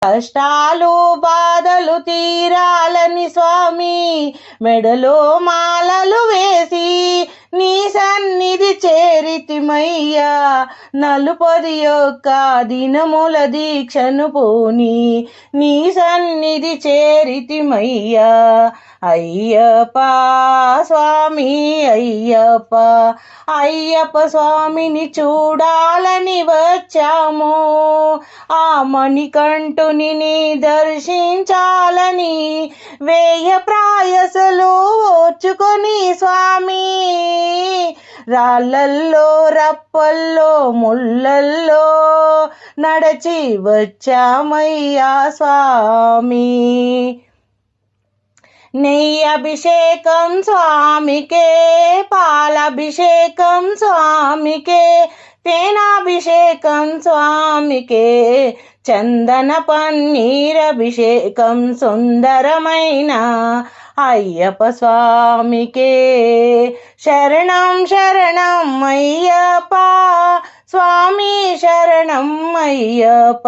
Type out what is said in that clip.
కష్టాలు బాధలు తీరాలని స్వామి మెడలో మాలలు వేసి నీ సన్నిధి చేరితిమయ్యా. 41 దినముల దీక్షను పూని నీ సన్నిధి చేరితిమయ్యా. అయ్యప్ప స్వామి అయ్యప్ప, అయ్యప్ప స్వామిని చూడాలని వచ్చాము. ఆ మణికంఠుని దర్శించాలని వేయ ప్రాయసలు ఓర్చుకొని స్వామి రాళ్ళల్లో రప్పల్లో ముళ్ళల్లో నడచి వచ్చామయ్యా స్వామి. నెయ్యి అభిషేకం స్వామికే, పాలాభిషేకం స్వామికే, తేనాభిషేకం స్వామికే, చందన పన్నీరభిషేకం సుందరమైన అయ్యప్ప స్వామికే. శరణం శరణం అయ్యప్ప స్వామి, శరణం అయ్యప్ప.